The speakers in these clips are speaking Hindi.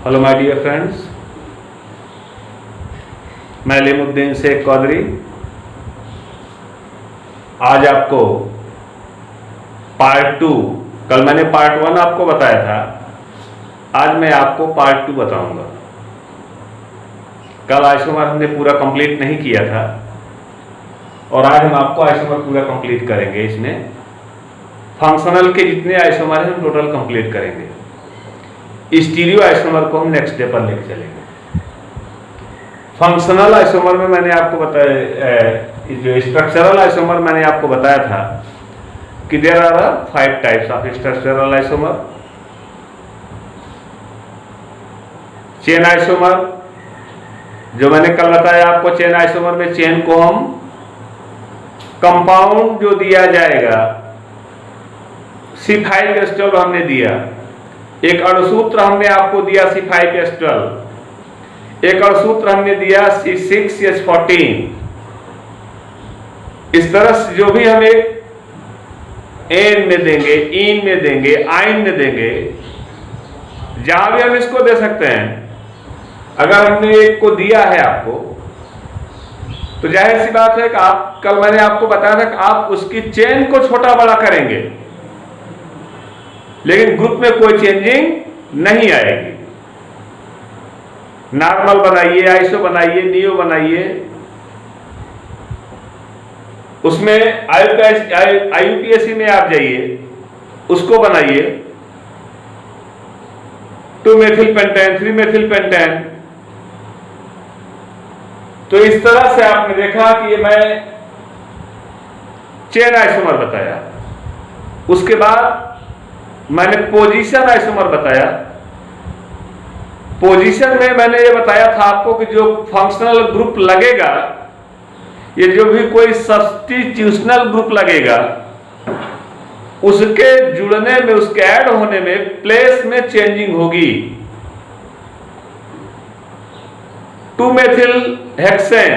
हेलो माय डियर फ्रेंड्स, मैं अलीमुद्दीन शेख कौदरी आज आपको पार्ट 2, कल मैंने पार्ट 1 आपको बताया था, आज मैं आपको पार्ट 2 बताऊंगा। कल आइसोमर हमने पूरा कंप्लीट नहीं किया था और आज हम आपको आइसोमर पूरा कंप्लीट करेंगे। इसमें फंक्शनल के जितने आइसोमर हैं हम टोटल कंप्लीट करेंगे। स्टीरियो आइसोमर को हम नेक्स्ट डे पर लेकर चलेंगे। फंक्शनल आइसोमर में मैंने आपको बताया, जो स्ट्रक्चरल आइसोमर मैंने आपको बताया था कि there are 5 types of structural isomer. Chain isomer, जो मैंने कल बताया आपको, चेन आइसोमर में चेन को हम कंपाउंड जो दिया जाएगा, C5H12 हमने दिया, एक अणुसूत्र हमने आपको दिया C5H12, एक अणुसूत्र हमने दिया C6H14। इस तरह से जो भी हम एक एन में देंगे, इन में देंगे, आइन में देंगे, जहां भी हम इसको दे सकते हैं। अगर हमने एक को दिया है आपको, तो जाहिर सी बात है कि आप, कल मैंने आपको बताया था कि आप उसकी चेन को छोटा बड़ा करेंगे, लेकिन ग्रुप में कोई चेंजिंग नहीं आएगी। नॉर्मल बनाइए, आइसो बनाइए, नियो बनाइए, उसमें IUPAC में आप जाइए, उसको बनाइए, 2-मेथिल पेंटेन, 3-मेथिल पेंटेन। तो इस तरह से आपने देखा कि ये मैं चेन आइसोमर बताया। उसके बाद मैंने पोजीशन आइसोमर बताया। पोजीशन में मैंने ये बताया था आपको कि जो फंक्शनल ग्रुप लगेगा, ये जो भी कोई सब्स्टिट्यूशनल ग्रुप लगेगा, उसके जुड़ने में, उसके ऐड होने में प्लेस में चेंजिंग होगी। 2-मेथिल हेक्सेन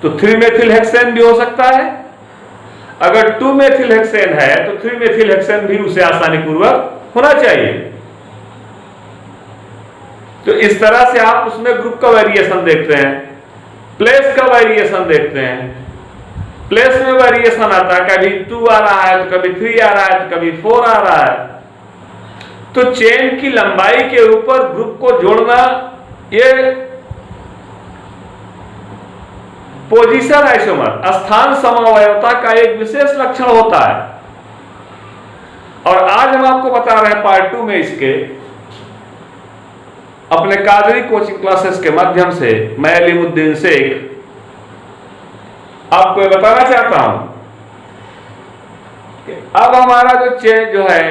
तो 3-मेथिल हेक्सेन भी हो सकता है। अगर 2-मेथिल हेक्सेन है तो 3-मेथिल हेक्सेन भी उसे आसानी पूर्वक होना चाहिए। तो इस तरह से आप उसमें ग्रुप का वेरिएशन देखते हैं, प्लेस का वेरिएशन देखते हैं। प्लेस में वेरिएशन आता है, कभी 2 आ रहा है तो कभी 3 आ रहा है तो कभी 4 आ रहा है। तो चेन की लंबाई के ऊपर ग्रुप को जोड़ना, ये पोजीशन आइसोमर, स्थान समवयवता का एक विशेष लक्षण होता है। और आज हम आपको बता रहे हैं पार्ट 2 में इसके, अपने कादरी कोचिंग क्लासेस के माध्यम से मैं अलीमुद्दीन शेख आपको बताना चाहता हूं कि अब हमारा जो है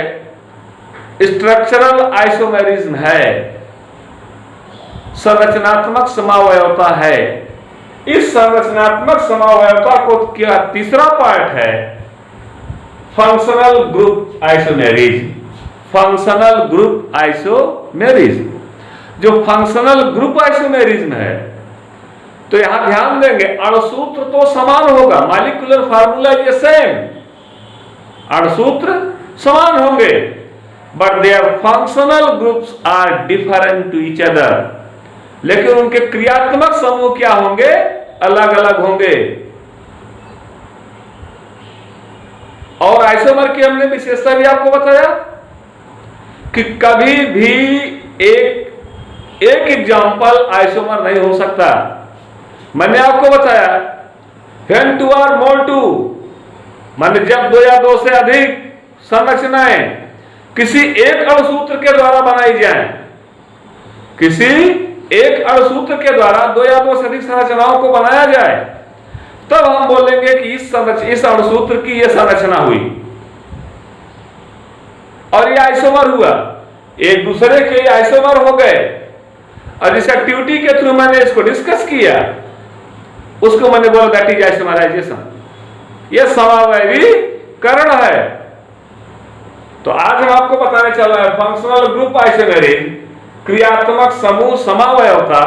स्ट्रक्चरल आइसोमेरिज्म है, संरचनात्मक समावयवता है। इस संरचनात्मक समावयवता को क्या तीसरा पार्ट है functional group isomerism. Functional group isomerism, जो फंक्शनल ग्रुप आइसोमेरिज्म है, तो यहां ध्यान देंगे अणुसूत्र तो समान होगा, मॉलिक्यूलर फार्मूला इज सेम, अणुसूत्र समान होंगे, but their functional groups are different to each other. लेकिन उनके क्रियात्मक समूह क्या होंगे, अलग अलग होंगे। और आइसोमर की हमने विशेषता भी आपको बताया कि कभी भी एक एग्जाम्पल आइसोमर नहीं हो सकता। मैंने आपको बताया when 2 or more 2, माने जब 2 या 2 से अधिक संरचनाएं किसी एक अणुसूत्र के द्वारा बनाई जाएं, किसी एक अणुसूत्र के द्वारा 2 या 2 से अधिक संरचनाओं को बनाया जाए, तब हम बोलेंगे कि इस अणुसूत्र की यह संरचना हुई और यह आइसोमर हुआ। एक दूसरे के आइसोमर हो गए और इस एक्टिविटी के थ्रू मैंने इसको डिस्कस किया, उसको मैंने बोला दैट इज आइसोमराइजेशन, यह समावयवीकरण है। तो आज हम आपको बताने चल रहे हैं फंक्शनल ग्रुप आइसोमेरिज्म, क्रियात्मक समूह समावयवता।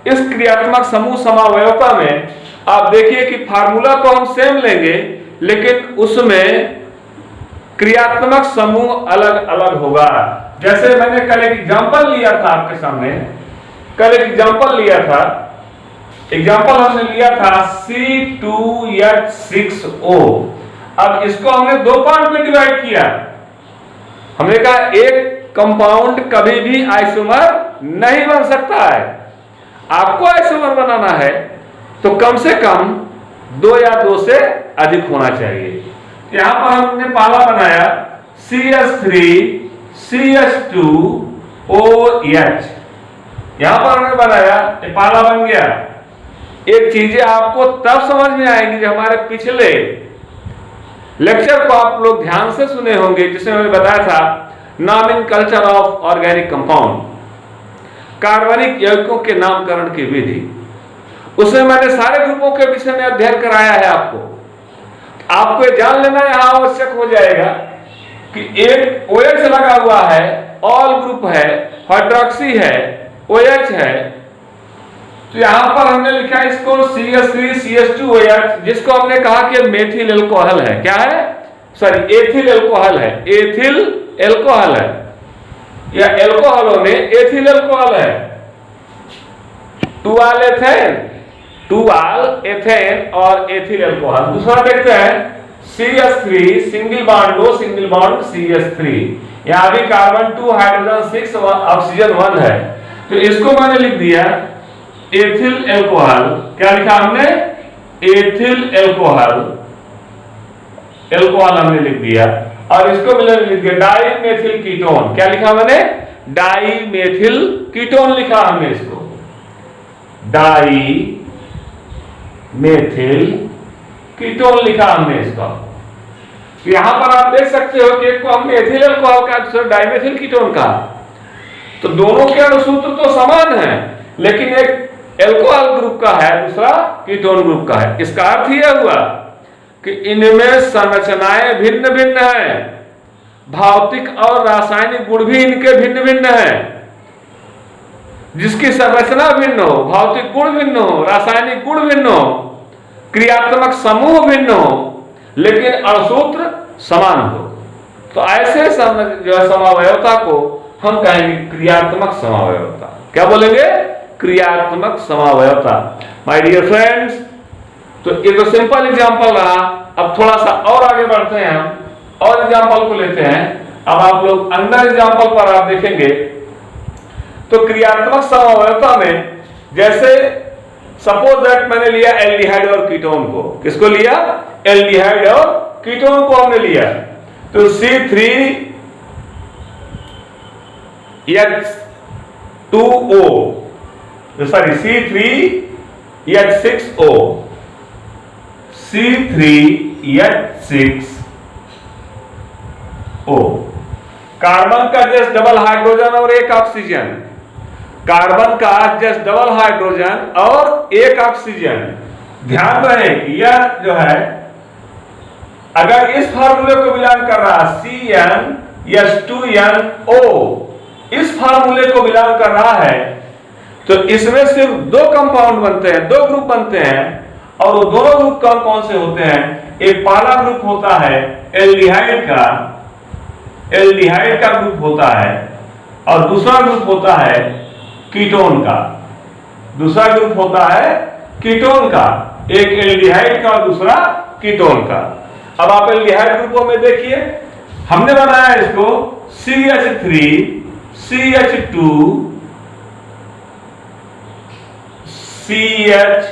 इस क्रियात्मक समूह समावयवता में आप देखिए कि फार्मूला तो हम सेम लेंगे, लेकिन उसमें क्रियात्मक समूह अलग अलग होगा। जैसे मैंने कल एक एग्जांपल लिया था आपके सामने, कल एक एग्जांपल लिया था, एग्जांपल हमने लिया था C2H6O। अब इसको हमने दो पार्ट में डिवाइड किया। हमने कहा एक कंपाउंड कभी भी आइसोमर नहीं बन सकता है। आपको आइसोमर बनाना है तो कम से कम 2 या 2 से अधिक होना चाहिए। यहां पर हमने पहला बनाया CH3CH2OH। यहां पर हमने बनाया, ये पहला बन गया। एक चीजें आपको तब समझ में आएंगी जब हमारे पिछले लेक्चर को आप लोग ध्यान से सुने होंगे, जिसमें मैंने बताया था नॉमेनकल्चर ऑफ ऑर्गेनिक कंपाउंड, कार्बनिक यौगिकों के नामकरण की विधि। उसमें मैंने सारे ग्रुपों के विषय में अध्ययन कराया है। आपको ये जान लेना यहां आवश्यक हो जाएगा कि एक OH लगा हुआ है, ऑल ग्रुप है, हाइड्रोक्सी है, OH है, तो यहां पर हमने लिखा इसको CH3CH2OH, जिसको हमने कहा कि मेथिल एल्कोहल है। क्या है? सॉरी, एथिल एल्कोहल है। एथिल एल्कोहल है, या एल्कोहलों में एथिल एल्कोहल है। 2-आल एथेन, 2-आल एथेन और एथिल एल्कोहल। दूसरा देखते हैं CH3 सिंगल बॉन्ड, दो सिंगल बॉन्ड CH3, यहां भी कार्बन 2 हाइड्रोजन 6 ऑक्सीजन 1 है, तो इसको मैंने लिख दिया एथिल एल्कोहल। क्या लिखा हमने? एथिल एल्कोहल, एल्कोहल हमने लिख दिया। और इसको मैंने लिख दिया डाईमेथिल कीटोन। क्या लिखा मैंने? डाईमेथिल कीटोन लिखा हमने इसको, डाईमेथिल कीटोन लिखा हमने इसका। तो यहां पर आप देख सकते हो कि एक को हमने एथिल एल्कोहल का, दूसरा डाईमेथिल कीटोन का। तो दोनों के अणुसूत्र तो समान है, लेकिन एक एल्कोहल ग्रुप का है, दूसरा कीटोन ग्रुप का है। इसका अर्थ यह हुआ कि इनमें संरचनाएं भिन्न भिन्न हैं, भौतिक और रासायनिक गुण भी इनके भिन्न भिन्न हैं। जिसकी संरचना भिन्न हो, भौतिक गुण भिन्न हो, रासायनिक गुण भिन्न हो, क्रियात्मक समूह भिन्न हो, लेकिन अणुसूत्र समान हो, तो ऐसे जो है समावयवता को हम कहेंगे क्रियात्मक समावयवता। क्या बोलेंगे? क्रियात्मक समावयवता। माय डियर फ्रेंड्स, तो ये तो सिंपल एग्जांपल रहा। अब थोड़ा सा और आगे बढ़ते हैं, हम और एग्जांपल को लेते हैं। अब आप लोग अंदर एग्जांपल पर आप देखेंगे तो क्रियात्मक समावयवता में, जैसे सपोज दैट मैंने लिया एल्डिहाइड और कीटोन को। किसको लिया? एल्डिहाइड और कीटोन को हमने लिया। तो C3H2O, sorry C3H6O, C3H6O। Carbon का जस्ट डबल हाइड्रोजन और एक ऑक्सीजन, कार्बन का जस्ट डबल हाइड्रोजन और एक ऑक्सीजन। ध्यान रहे कि यह जो है, अगर इस फार्मूले को बिलोंग कर रहा CnH2nO, इस फार्मूले को बिलोंग कर रहा है, तो इसमें सिर्फ 2 कंपाउंड बनते हैं, 2 ग्रुप बनते हैं। और वो दोनों ग्रुप कौन कौन से होते हैं? एक पहला ग्रुप होता है एल्डिहाइड का, एल्डिहाइड का ग्रुप होता है, और दूसरा ग्रुप होता है कीटोन का। दूसरा ग्रुप होता है कीटोन का, एक एल्डिहाइड का और दूसरा कीटोन का। अब आप एल्डिहाइड ग्रुपों में देखिए, हमने बनाया इसको CH3 CH2 CH,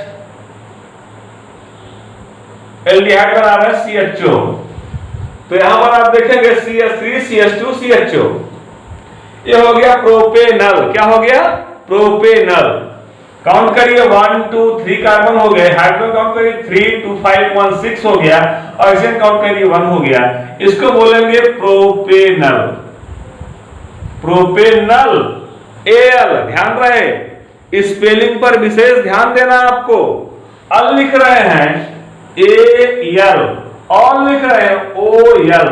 एल्डिहाइड बना रहे हैं CHO। तो यहां पर आप देखेंगे CH3 CH2 CHO, ये हो गया प्रोपेनल। क्या हो गया? प्रोपेनल। काउंट करिए, 1 2 3 कार्बन हो गए, हाइड्रोजन काउंट करिए 3 2 5 1 6 हो गया, ऑक्सीजन काउंट करिए 1 हो गया। इसको बोलेंगे प्रोपेनल। Propanal L. ध्यान रहे, स्पेलिंग पर विशेष ध्यान देना आपको। अल लिख रहे हैं AL, ऑल लिख रहे हैं OL।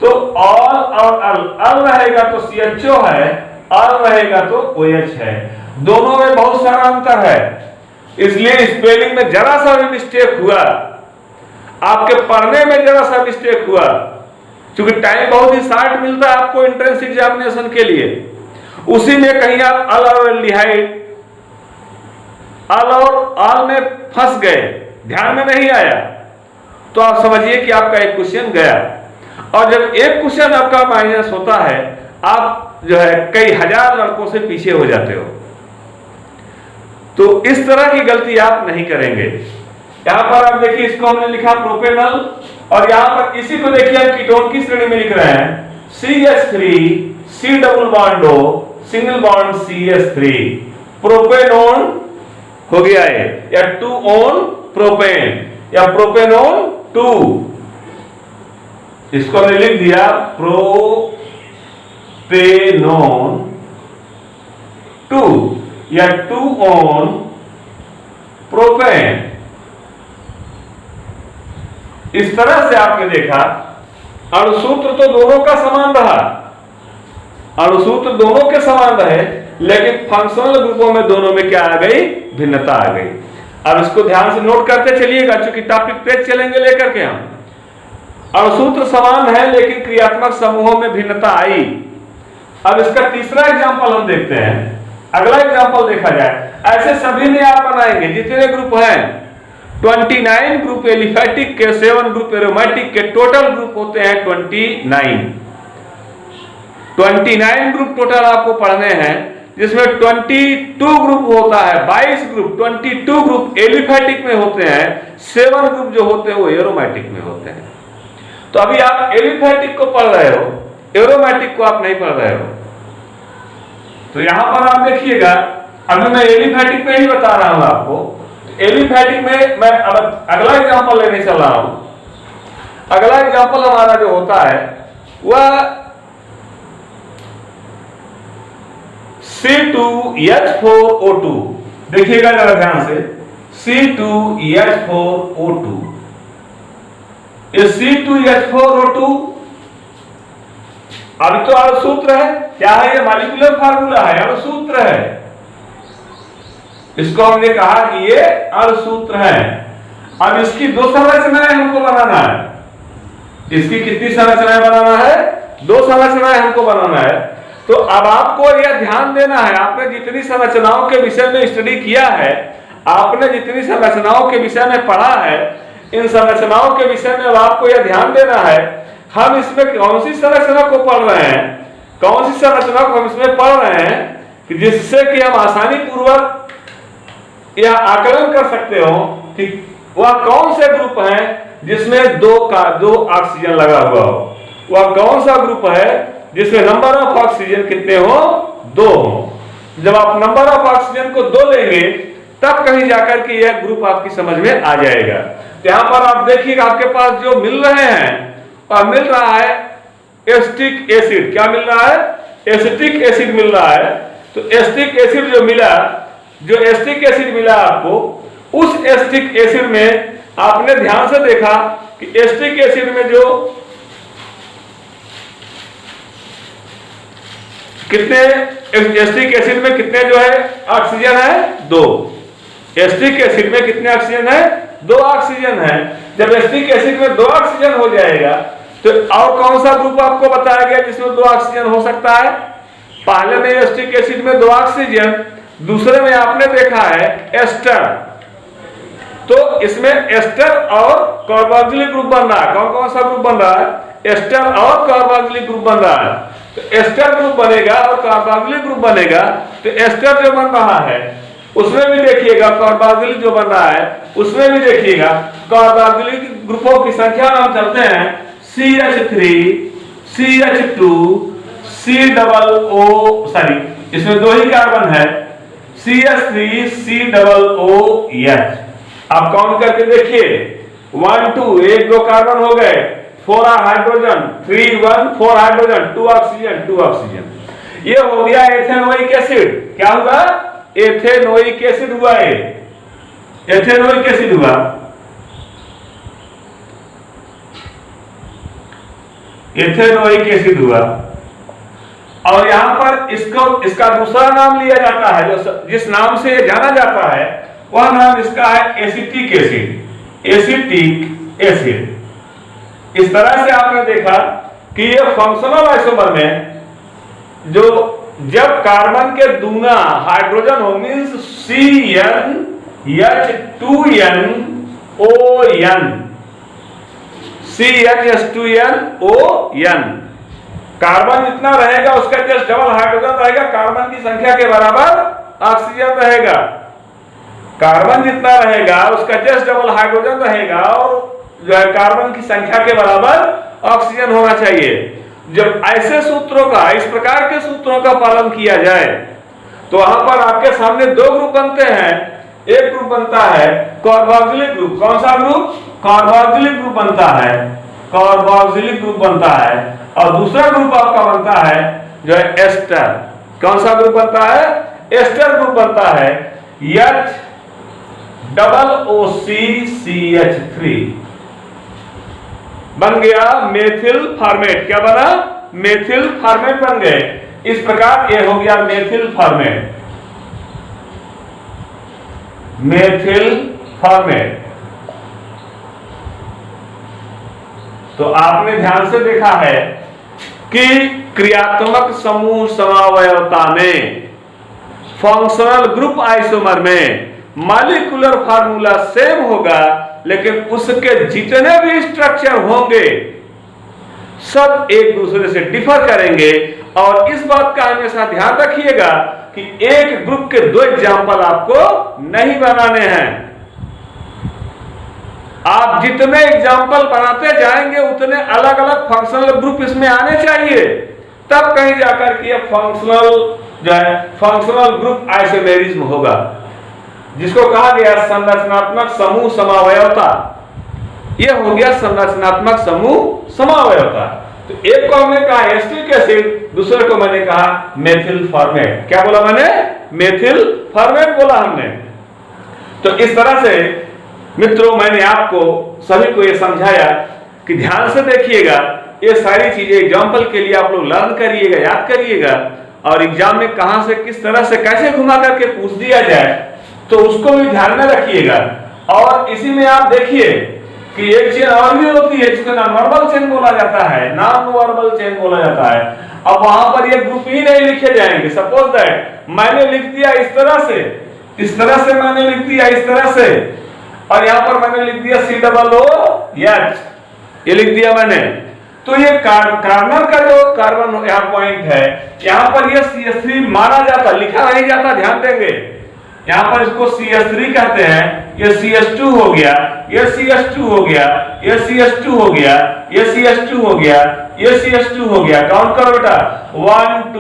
तो ऑल और अल रहेगा तो CHO है, अल रहेगा तो OH है। दोनों में बहुत सारा अंतर है, इसलिए स्पेलिंग में जरा सा भी मिस्टेक हुआ, आपके पढ़ने में जरा सा मिस्टेक हुआ, क्योंकि टाइम बहुत ही शार्ट मिलता है आपको एंट्रेंस एग्जामिनेशन के लिए, उसी में कहीं आप अल और एल्डिहाइड, अल और आल में फंस गए, ध्यान में नहीं आया, तो आप समझिए कि आपका एक क्वेश्चन गया। और जब एक क्वेश्चन आपका माइनस होता है, आप जो है कई हजार लड़कों से पीछे हो जाते हो। तो इस तरह की गलती आप नहीं करेंगे। यहां पर आप देखिए, इसको हमने लिखा प्रोपेनॉल, और यहां पर इसी को देखिए हम कीटोन की श्रेणी में लिख रहे हैं, CH3 C double bond O single bond CH3 propanone हो गया है, या 2 ऑन प्रोपेन या प्रोपेनोन 2, इसको हमने लिख दिया प्रोपेनोन 2 या 2 ऑन प्रोपेन। इस तरह से आपने देखा अणुसूत्र तो दोनों का समान रहा, अणुसूत्र दोनों के समान रहे, लेकिन फंक्शनल ग्रुपों में दोनों में क्या आ गई, भिन्नता आ गई। अब इसको ध्यान से नोट करते चलिएगा, क्योंकि टॉपिक पेज चलेंगे लेकर के हम। अणुसूत्र समान है लेकिन क्रियात्मक समूहों में भिन्नता आई। अब इसका तीसरा एग्जांपल हम देखते हैं। अगला एग्जांपल देखा जाए, ऐसे सभी में आप बनाएंगे जितने ग्रुप हैं, 29 ग्रुप एलिफैटिक के, 7 ग्रुप एरोमेटिक के, टोटल ग्रुप होते हैं 29 ग्रुप टोटल आपको पढ़ने हैं, जिसमें 22 ग्रुप होता है, 22 ग्रुप 22 ग्रुप एलिफैटिक में होते हैं, 7 ग्रुप जो होते हैं वो एरोमेटिक में होते हैं। तो अभी आप एलिफैटिक को पढ़ रहे हो, एरोमेटिक को आप नहीं पढ़ रहे हो। तो यहां पर आप देखिएगा, अभी मैं एलिफैटिक में ही बता रहा हूं आपको। एलिफैटिक में मैं अब अगला एग्जांपल लेने चल रहा हूं। अगला एग्जांपल हमारा जो होता है वह C2H4O2, देखिएगा जरा ध्यान से, C2H4O2, ये C2H4O2 अभी तो अणुसूत्र है, क्या है ये, मॉलिक्यूलर फार्मूला है, अणुसूत्र है। इसको हमने कहा कि ये अणुसूत्र है। अब इसकी 2 संरचनाएं हमको बनाना है। इसकी कितनी संरचनाएं बनाना है, 2 संरचनाएं हमको बनाना है। तो अब आपको यह ध्यान देना है, आपने जितनी संरचनाओं के विषय में स्टडी किया है, आपने जितनी संरचनाओं के विषय में पढ़ा है, इन संरचनाओं के विषय में अब आपको यह ध्यान देना है, हम इसमें कौन सी संरचना को पढ़ रहे हैं, कौन सी संरचना को हम इसमें पढ़ रहे हैं, कि जिससे कि हम आसानी पूर्वक यह आकलन कर सकते हो कि वह कौन से ग्रुप है जिसमें 2 ऑक्सीजन लगा हुआ हो, वह कौन सा ग्रुप है जिसमें नंबर ऑफ ऑक्सीजन कितने हो, 2 हो। जब आप नंबर ऑफ ऑक्सीजन को 2 लेंगे, तब कहीं जाकर के यह ग्रुप आपकी समझ में आ जाएगा। तो यहां पर आप देखिएगा, आपके पास जो मिल रहे हैं, और मिल रहा है एसिटिक एसिड, क्या मिल रहा है, एसिटिक एसिड मिल रहा है। तो एसिटिक एसिड जो मिला, जो एसिटिक एसिड मिला आपको, उस एसिटिक एसिड में आपने ध्यान से देखा कि एसिटिक एसिड में जो कितने, एसिटिक एसिड में कितने जो है ऑक्सीजन है, 2। एसिटिक एसिड में कितने ऑक्सीजन है, 2 ऑक्सीजन है। जब एसिटिक एसिड में 2 ऑक्सीजन हो जाएगा, तो और कौन सा ग्रुप आपको बताया गया जिसमें 2 ऑक्सीजन हो सकता है? पहले में एसिटिक एसिड में 2 ऑक्सीजन, दूसरे में आपने देखा है एस्टर। तो इसमें एस्टर और कार्बोक्सिलिक ग्रुप बन रहा है। कौन कौन सा ग्रुप बन रहा है? एस्टर और कार्बोक्सिलिक ग्रुप बन रहा है। तो एस्टर ग्रुप बनेगा और कार्बोक्सिलिक ग्रुप बनेगा। तो एस्टर जो बन रहा है उसमें भी देखिएगा, कार्बोक्सिलिक जो बन रहा है उसमें भी देखिएगा, कार्बोक्सिलिक ग्रुपों की संख्या हम चलते हैं CH3 CH2 COO, सॉरी इसमें 2 ही कार्बन है, CH3 COOH। आप काउंट करके देखिए, 1 2, 1 2 कार्बन हो गए, 4 हाइड्रोजन, 3 1 4 हाइड्रोजन, 2 ऑक्सीजन 2 ऑक्सीजन। ये हो गया एथेनोइक एसिड। क्या हुआ? एथेनोइक एसिड हुआ। एथेनोइक एसिड हुआ। एथेनोइक एसिड हुआ। और यहां पर इसका दूसरा नाम लिया जाता है, जो जिस नाम से जाना जाता है वह नाम इसका है एसिटिक एसिड। Acetic acid. इस तरह से आपने देखा कि ये फंक्शनल आइसोमर में जो जब कार्बन के दूना हाइड्रोजन हो मीन्स CnH2nOn, CnH2nOn, कार्बन जितना रहेगा उसका जस्ट डबल हाइड्रोजन रहेगा, कार्बन की संख्या के बराबर ऑक्सीजन रहेगा। कार्बन जितना रहेगा उसका जस्ट डबल हाइड्रोजन रहेगा और जो है कार्बन की संख्या के बराबर ऑक्सीजन होना चाहिए। जब ऐसे सूत्रों का, इस प्रकार के सूत्रों का पालन किया जाए तो वहां पर आपके सामने दो ग्रुप बनते हैं। एक ग्रुप बनता है कार्बोक्सिलिक ग्रुप। कौन सा ग्रुप? कार्बोक्सिलिक ग्रुप बनता है, कार्बोक्सिलिक ग्रुप बनता है। और दूसरा ग्रुप आपका बनता है जो है एस्टर। कौन सा ग्रुप बनता है? एस्टर ग्रुप बनता है, HOOCCH3 बन गया मेथिल फॉर्मेट। क्या बना? मेथिल फॉर्मेट बन गए। इस प्रकार ये हो गया मेथिल फॉर्मेट, मेथिल फॉर्मेट। तो आपने ध्यान से देखा है कि क्रियात्मक समूह समावयवता में, फंक्शनल ग्रुप आइसोमर में मॉलिक्यूलर फार्मूला सेम होगा, लेकिन उसके जितने भी स्ट्रक्चर होंगे सब एक दूसरे से डिफर करेंगे। और इस बात का हमेशा ध्यान रखिएगा कि एक ग्रुप के दो एग्जाम्पल आपको नहीं बनाने हैं। आप जितने एग्जाम्पल बनाते जाएंगे उतने अलग अलग फंक्शनल ग्रुप इसमें आने चाहिए, तब कहीं जाकर के ये फंक्शनल जो है फंक्शनल ग्रुप आइसोमेरिज्म होगा, जिसको कहा गया संरचनात्मक समूह समावयवता। यह हो गया संरचनात्मक समूह समावयवता। तो एक को हमने कहा एसिटिक एसिड, दूसरे को मैंने कहा मेथिल फॉर्मेट। क्या बोला मैंने? मेथिल फॉर्मेट बोला हमने। तो इस तरह से मित्रों मैंने आपको सभी को यह समझाया कि ध्यान से देखिएगा, ये सारी चीजें एग्जाम्पल के लिए आप लोग लर्न करिएगा, याद करिएगा, और एग्जाम में कहां से किस तरह से कैसे घुमा करके पूछ दिया जाए तो उसको भी ध्यान में रखिएगा। और इसी में आप देखिए कि एक चेन और भी होती है जिसको नॉन वर्बल चेन बोला जाता है, नॉन वर्बल चेन बोला जाता है। अब वहां पर ये ग्रुप ही नहीं लिखे जाएंगे। सपोज दैट मैंने लिख दिया इस तरह से मैंने लिख दिया इस तरह से, और यहां पर मैंने लिख दिया COOH, ये लिख दिया मैंने। तो ये कार्बन का जो कार्बन यहाँ पॉइंट है, यहाँ पर ये CH3 माना जाता, लिखा नहीं जाता, ध्यान देंगे। यहाँ पर इसको CH3 कहते हैं, ये CH2 हो गया, ये CH2 हो गया, ये CH2 हो गया, ये CH2 हो गया, ये CH2 हो गया। काउंट करो बेटा, 1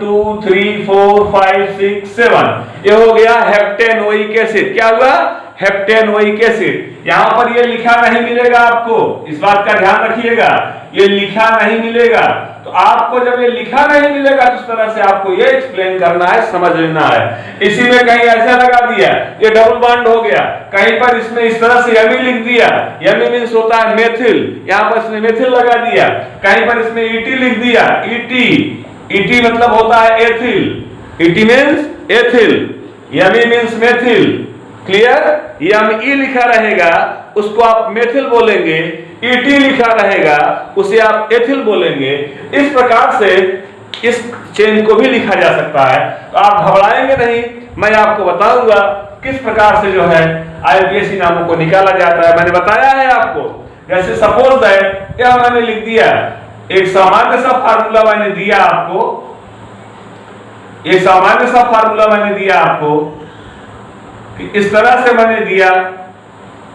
2 3 4 5 6 7। ये हो गया हेप्टेनोइक एसिड। क्या हुआ? हेप्टेनोइक एसिड। यहां पर ये लिखा नहीं मिलेगा आपको, इस बात का ध्यान रखिएगा, ये लिखा नहीं मिलेगा। तो आपको जब ये लिखा नहीं मिलेगा तो इस तरह से आपको ये एक्सप्लेन करना है, समझ लेना है। इसी में कहीं ऐसा लगा दिया, ये डबल बॉन्ड हो गया, कहीं पर इसमें इस तरह से यमी लिख दिया, यमी मींस होता है मेथिल, यहां पर इसमें मेथिल लगा दिया, कहीं पर इसमें ET लिख दिया, ET मतलब होता है ethyl, ET means ethyl, yummy means methyl. Clear? Yummy लिखा रहेगा उसको आप मेथिल बोलेंगे, ET लिखा रहेगा उसे आप एथिल बोलेंगे। इस प्रकार से इस चेन को भी लिखा जा सकता है। तो आप घबराएंगे नहीं, मैं आपको बताऊंगा किस प्रकार से जो है IUPAC नामों को निकाला जाता है। मैंने बताया है आपको, जैसे सपोज दैट यह मैंने लिख दिया, एक सामान्य सा फार्मूला मैंने दिया आपको, एक सामान्य सा फार्मूला मैंने दिया आपको कि इस तरह से मैंने दिया,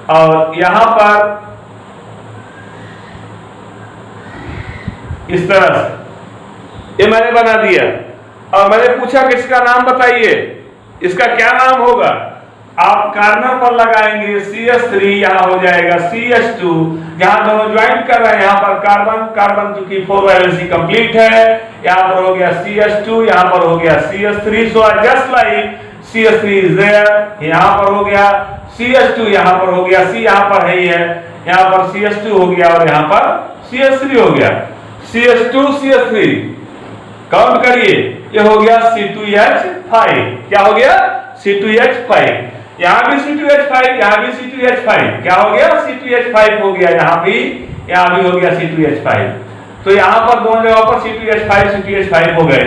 और यहां पर इस तरह से ये मैंने बना दिया, और मैंने पूछा कि इसका नाम बताइए, इसका क्या नाम होगा? आप कार्बन पर लगाएंगे CH3, यहां हो जाएगा CH2, यहां दोनों ज्वाइंट कर रहे हैं, यहां पर कार्बन चूंकि 4 वैलेंसी कंप्लीट है, यहां पर हो गया CH2, यहां पर हो गया CH3, so just like CH3 is there, यहां पर हो गया CH2, यहां पर हो गया, C यहां पर है ही है, यहां पर CH2 हो गया और यहां पर CH3 हो गया, CH2 CH3 काउंट करिए, ये हो गया C2H5। क्या हो गया? C2H5। यहां भी C2H5, यहां भी C2H5, क्या हो गया? C2H5 हो गया, यहां भी यहाँ भी हो गया C2H5। तो यहाँ पर दोनों जगह पर C2H5 हो गए।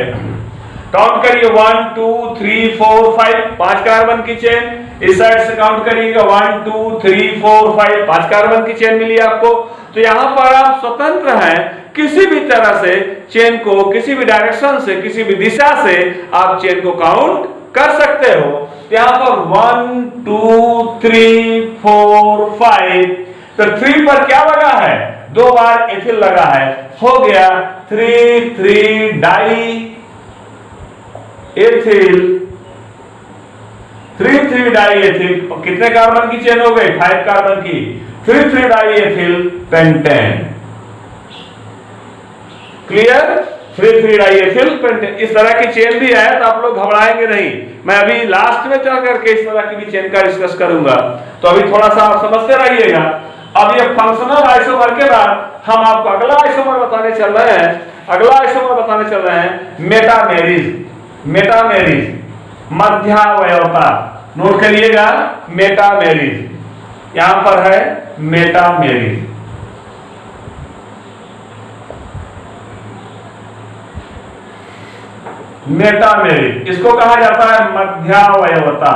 काउंट करिए 1 2 3 4 5, 5 कार्बन की चेन। इस साइड से काउंट करिएगा 1 2 3 4 5, 5 कार्बन की चेन मिली आपको। तो यहाँ पर आप स्वतंत्र हैं, किसी भी तरह से चेन को, किसी भी डायरेक्शन से, किसी भी दिशा से आप चेन को काउंट कर सकते हो। यहाँ पर 1 2 3 4 5, तो 3 पर क्या लगा है? 2 बार एथिल लगा है, हो गया 3 डाई एथिल, 3 डाई एथिल। कितने कार्बन की चेन हो गई? 5 कार्बन की। 3 die ethyl pentane. Clear? 3 die ethyl pentane. इस तरह की चेन भी है, तो आप लोग घबराएंगे नहीं। मैं अभी लास्ट में चल करके इस तरह की भी चेन का डिस्कस करूंगा, तो अभी थोड़ा सा आप समझते रहिएगा। अब ये फंक्शनल आइसोमर के बाद हम आपको अगला आइसोमर बताने चल रहे हैं। अगला आइसोमर बताने चल रहे हैं मेटामेरिज। मेटामेरिज मध्यावयवता, नोट करिएगा। मेटामेरिज यहां पर है, मेटामेरिज। मेटामेरिज इसको कहा जाता है मध्यावयवता।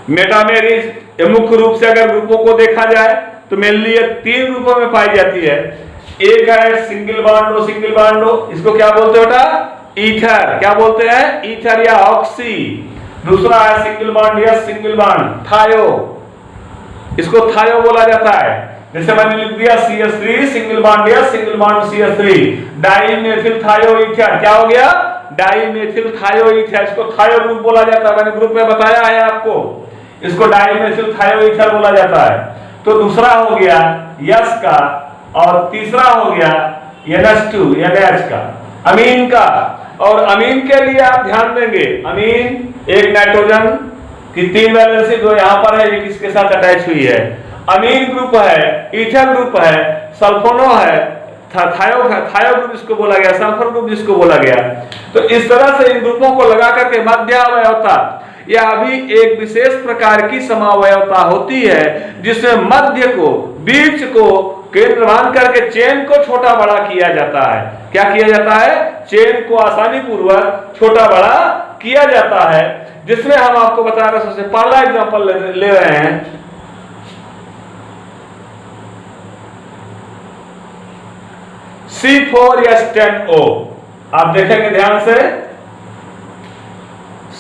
मेटामेरिज मुख्य रूप से अगर ग्रुपों को देखा जाए तो मेनली ये 3 ग्रुपों में पाई जाती है। एक है सिंगल बॉन्डो, इसको क्या बोलते हैं बेटा? ईथर। क्या बोलते हैं? ईथर या ऑक्सी। दूसरा है सिंगल बॉन्ड थायो, इसको थायो बोला जाता है। जैसे मैंने लिख दिया CH3 single bond CH3, dimethyl थायो ईथर। क्या हो गया? डाइमेथिल थायो ईथर। इसको थायो ग्रुप बोला जाता है, मैंने ग्रुप में बताया है आपको। इसको डाइमेथिल थायो ईथर बोला जाता है। तो दूसरा हो गया यस का, और तीसरा हो गया NH2 NH का, अमीन का। और अमीन के लिए आप ध्यान देंगे, अमीन एक नाइट्रोजन की 3 वैलेंसी जो यहां पर है, एक इसके साथ अटैच हुई है। अमीन ग्रुप है, ईथर ग्रुप है, सल्फोनो है, थायो ग्रुप जिसको बोला गया, सल्फर ग्रुप जिसको बोला गया। तो इस तरह से इन ग्रुपों को लगा करके मध्यावयवता या अभी एक विशेष प्रकार की समावयवता होती है, जिसमें मध्य को, बीच को केंद्र मान करके चेन को छोटा बड़ा किया जाता है। क्या किया जाता है? चेन को आसानी पूर्वक छोटा बड़ा किया जाता है। जिसमें हम आपको बता रहे हैं, सबसे पहला एग्जांपल ले रहे हैं। C4H10O, आप देखेंगे ध्यान से,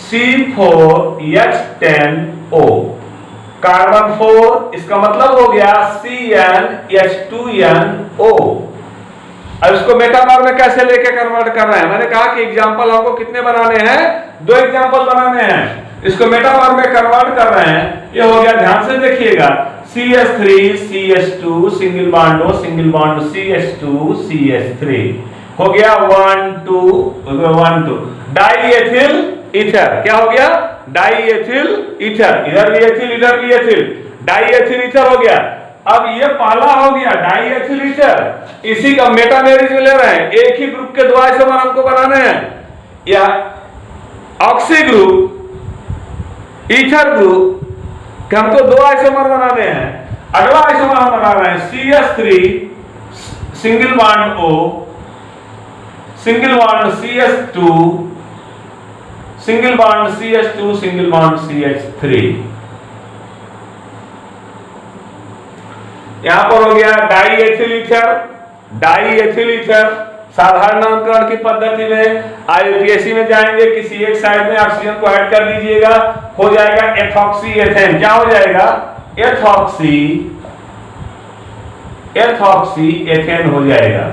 C4H10O कार्बन 4, इसका मतलब हो गया CnH2nO। अब इसको मेटामर में कैसे लेके कन्वर्ट कर रहे हैं? मैंने कहा कि एग्जांपल आपको कितने बनाने हैं? 2 एग्जांपल बनाने हैं। इसको मेटामर में कन्वर्ट कर रहे हैं। ये हो गया, ध्यान से देखिएगा, CH3 CH2 single bond CH2 CH3 हो गया 1 2 डाइएथिल ईथर। क्या हो गया? Diethyl ether. इधर भी एथिल, इधर भी एथिल, डाइएथिल ईथर हो गया। अब ये पहला हो गया डाइएथिल ईथर, इसी का मेटामेरिज में ले रहे हैं। एक ही ग्रुप के 2 आइसोमर हमको बनाने हैं, या ऑक्सी ग्रुप, ईथर ग्रुप कि हमको 2 आइसोमर बनाने हैं। अगला आइसोमर हम बना रहे हैं CH3 single bond O, single bond CH2, single bond CH2, single bond CH3। यहां पर हो गया डाइएथिल ईथर। साधारण नामकरण की पद्धति में IUPAC में जाएंगे, किसी एक साइड में ऑक्सीजन को ऐड कर दीजिएगा, हो जाएगा एथॉक्सी एथेन। क्या हो जाएगा? एथॉक्सी एथेन हो जाएगा।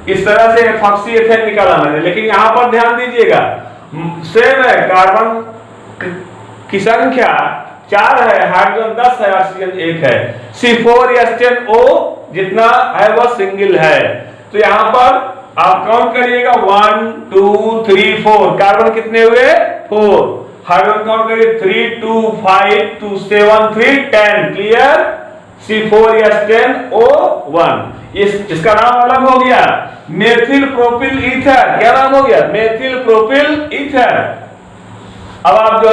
इस तरह से एथॉक्सी एथेन निकाला मैंने। लेकिन यहां पर ध्यान दीजिएगा, सेम है, कार्बन की संख्या 4 है, हाइड्रोजन 10 है, ऑक्सीजन 1 है। C4H10O जितना है वह सिंगल है। तो यहां पर आप काउंट करिएगा 1 2 3 4, कार्बन कितने हुए? 4। हाइड्रोजन काउंट करिए 3 2 5 2 7 3 10। क्लियर? C4H10O1। इसका नाम अलग हो गया मेथिल प्रोपिल ईथर। क्या नाम हो गया? Methyl propyl ether. अब आप जो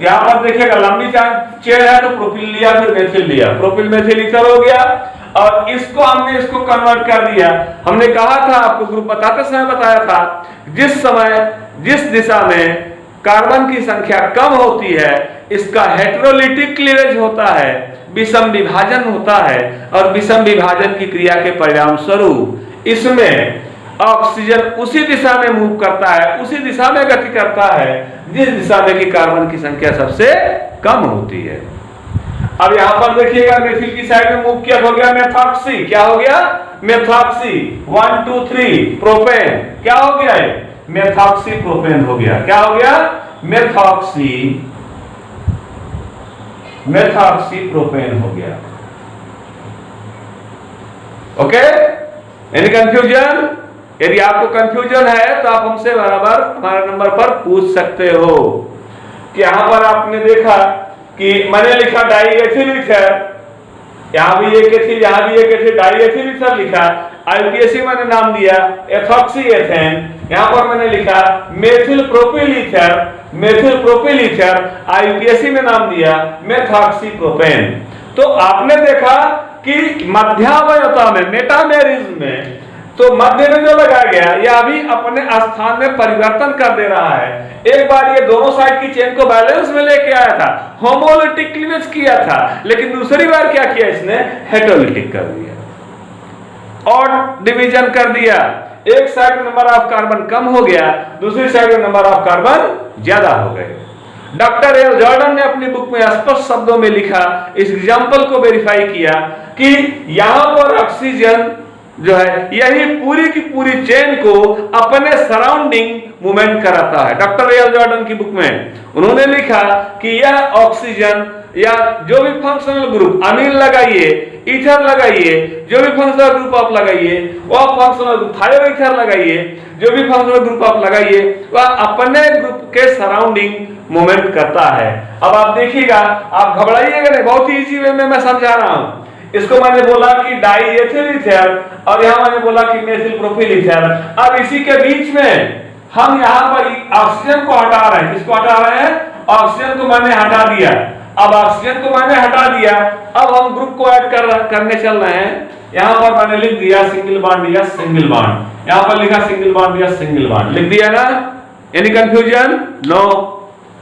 यहां पर देखिएगा लंबी चेन है तो प्रोपिल लिया, फिर मेथिल लिया, प्रोपिल मेथिल ईथर हो गया। और इसको हमने इसको कन्वर्ट कर दिया। हमने कहा था, आपको ग्रुप बताते समय बताया था, जिस समय जिस दिशा में कार्बन की संख्या कम होती है इसका हेटेरोलिटिक क्लीवेज होता है, विषम विभाजन होता है, और विषम विभाजन की क्रिया के परिणाम स्वरूप इसमें ऑक्सीजन उसी दिशा में मूव करता है, उसी दिशा में गति करता है जिस दिशा में कि कार्बन की संख्या सबसे कम होती है। अब यहां पर देखिएगा मेथिल की साइड में मूव किया, हो गया मेथॉक्सी। क्या हो गया? मेथॉक्सी। 1 2 3 प्रोपेन। क्या हो गया? मेथॉक्सी प्रोपेन हो गया। क्या हो गया? मेथॉक्सी प्रोपेन हो गया। Okay, any confusion? यदि आपको कंफ्यूजन है तो आप हमसे बराबर हमारे नंबर पर पूछ सकते हो कि यहां पर आपने देखा कि मैंने लिखा डाईएथिल ईथर, यहां भी एक एथिल, यहां भी एक एथिल, डाईएथिल ईथर लिखा। आईपीएसी मैंने नाम दिया एथॉक्सी एथेन। यहां पर मैंने लिखा methyl propyl ether, methyl propyl ether, IUPAC में नाम दिया मेथॉक्सी प्रोपेन। तो आपने देखा कि मध्यावयता में, मेटामेरिज्म में, तो मध्य में जो लगाया गया यह अभी अपने स्थान में परिवर्तन कर दे रहा है। एक बार ये दोनों साइड की चेन को बैलेंस में लेके आया था, होमोलिटिक क्लीवेज किया था, लेकिन दूसरी बार क्या किया इसने? हेटेरोलिटिक कर दिया और डिवीजन कर दिया। एक साइड में नंबर ऑफ कार्बन कम हो गया, दूसरी साइड में नंबर ऑफ कार्बन ज्यादा हो गए। डॉक्टर एल जॉर्डन ने अपनी बुक में स्पष्ट शब्दों में लिखा, इस एग्जाम्पल को वेरीफाई किया कि यहां पर ऑक्सीजन जो है यही पूरी की पूरी चेन को अपने सराउंडिंग मूवमेंट कराता है। डॉक्टर एल जॉर्डन की बुक में उन्होंने लिखा कि यह ऑक्सीजन या जो भी फंक्शनल ग्रुप, अमीन लगाइए, ईथर लगाइए, जो भी फंक्शनल ग्रुप आप लगाइए, वह फंक्शनल ग्रुप, थायोईथर लगाइए, जो भी फंक्शनल ग्रुप आप लगाइए, वह अपने ग्रुप के सराउंडिंग मूवमेंट करता है। अब आप देखिएगा, आप घबराइएगा नहीं, बहुत ही इजी वे में मैं समझा रहा हूं। इसको मैंने बोला कि डाईएथिल ईथर और यहां मैंने बोला कि मेथिल प्रोपिल ईथर। अब इसी के बीच में हम यहां पर ऑक्सीजन को हटा रहे हैं। किसको हटा रहे हैं? ऑक्सीजन को मैंने हटा दिया। अब ऑक्सीजन को मैंने हटा दिया, अब हम ग्रुप को ऐड करने चल रहे हैं। यहां पर मैंने लिख दिया सिंगल बॉन्ड या सिंगल बॉन्ड, यहां पर लिखा सिंगल बॉन्ड या सिंगल बॉन्ड, लिख दिया ना? Any confusion? नो।